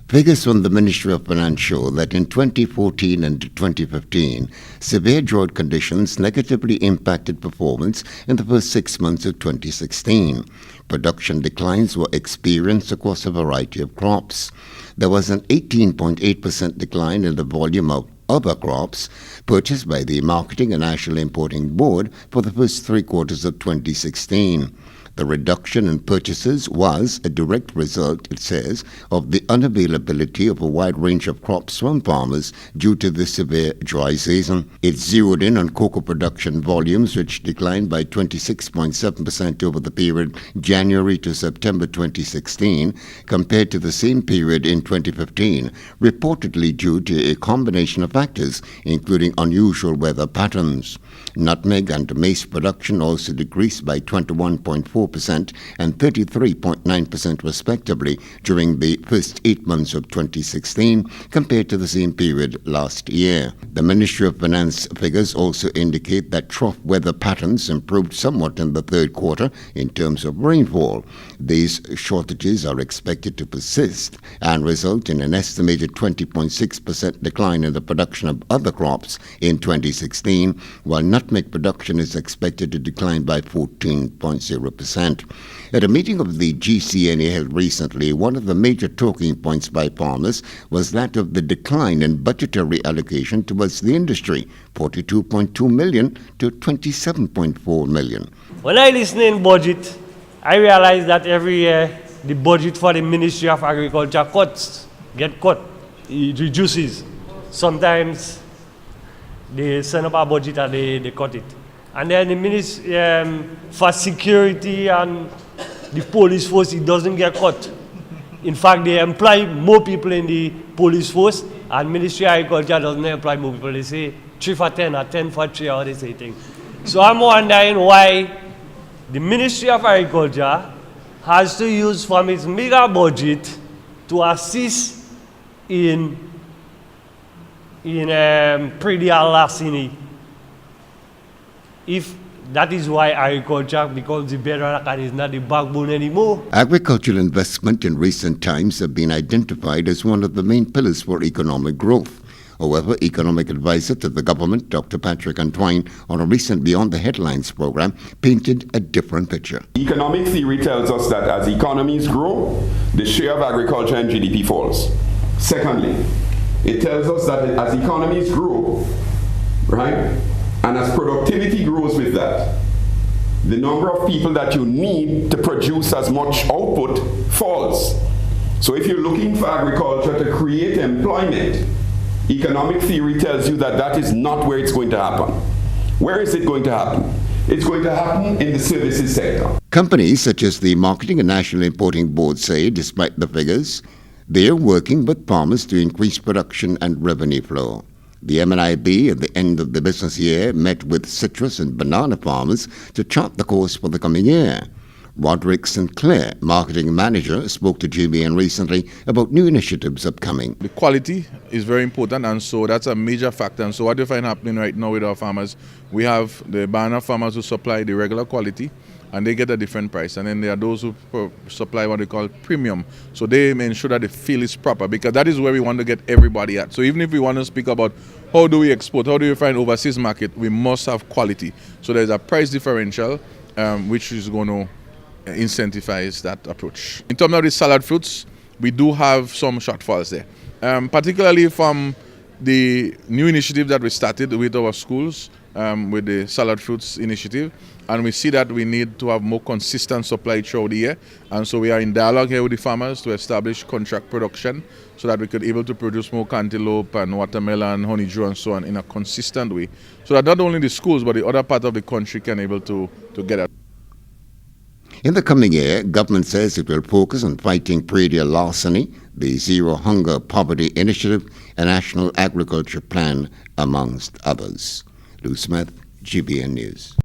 Figures from the Ministry of Finance show that in 2014 and 2015, severe drought conditions negatively impacted performance in the first 6 months of 2016. Production declines were experienced across a variety of crops. There was an 18.8% decline in the volume of other crops purchased by the Marketing and National Importing Board for the first 3 quarters of 2016. The reduction in purchases was a direct result, it says, of the unavailability of a wide range of crops from farmers due to the severe dry season. It zeroed in on cocoa production volumes, which declined by 26.7% over the period January to September 2016 compared to the same period in 2015, reportedly due to a combination of factors, including unusual weather patterns. Nutmeg and maize production also decreased by 21.4% and 33.9% respectively during the first 8 months of 2016 compared to the same period last year. The Ministry of Finance figures also indicate that trough weather patterns improved somewhat in the third quarter in terms of rainfall. These shortages are expected to persist and result in an estimated 20.6% decline in the production of other crops in 2016, while nutmeg production is expected to decline by 14.0%. At a meeting of the GCNA held recently, one of the major talking points by farmers was that of the decline in budgetary allocation towards the industry, 42.2 million to 27.4 million. When I listen in budget, I realize that every year the budget for the Ministry of Agriculture get cut, it reduces. Sometimes they send up a budget and they cut it. And then the Ministry for Security and the police force, it doesn't get cut. In fact, they employ more people in the police force, and Ministry of Agriculture doesn't employ more people. They say 3 for 10 or 10 for 3 or they say things. So I'm wondering why the Ministry of Agriculture has to use from its mega budget to assist in predial larceny. If that is why agriculture becomes the bedrock and is not the backbone anymore. Agricultural investment in recent times have been identified as one of the main pillars for economic growth. However, economic advisor to the government, Dr. Patrick Antwine, on a recent Beyond the Headlines program, painted a different picture. Economic theory tells us that as economies grow, the share of agriculture in GDP falls. Secondly, it tells us that as economies grow, right, and as productivity grows with that, the number of people that you need to produce as much output falls. So if you're looking for agriculture to create employment, economic theory tells you that that is not where it's going to happen. Where is it going to happen? It's going to happen in the services sector. Companies such as the Marketing and National Importing Board say, despite the figures, they are working with farmers to increase production and revenue flow. The MNIB at the end of the business year met with citrus and banana farmers to chart the course for the coming year. Roderick Sinclair, marketing manager, spoke to GBN recently about new initiatives upcoming. The quality is very important, and so that's a major factor. And so what do you find happening right now with our farmers? We have the banana farmers who supply the regular quality, and they get a different price. And then there are those who supply what they call premium. So they ensure that the field is proper, because that is where we want to get everybody at. So even if we want to speak about how do we export, how do we find overseas market, we must have quality. So there's a price differential, which is going to incentivize that approach. In terms of the salad fruits, we do have some shortfalls there, particularly from the new initiative that we started with our schools, with the salad fruits initiative, and we see that we need to have more consistent supply throughout the year, and so we are in dialogue here with the farmers to establish contract production so that we could be able to produce more cantaloupe and watermelon, honeydew and so on in a consistent way, so that not only the schools but the other part of the country can be able to get it. In the coming year, government says it will focus on fighting predial larceny, the Zero Hunger Poverty Initiative, a National Agriculture Plan, amongst others. Lou Smith, GBN News.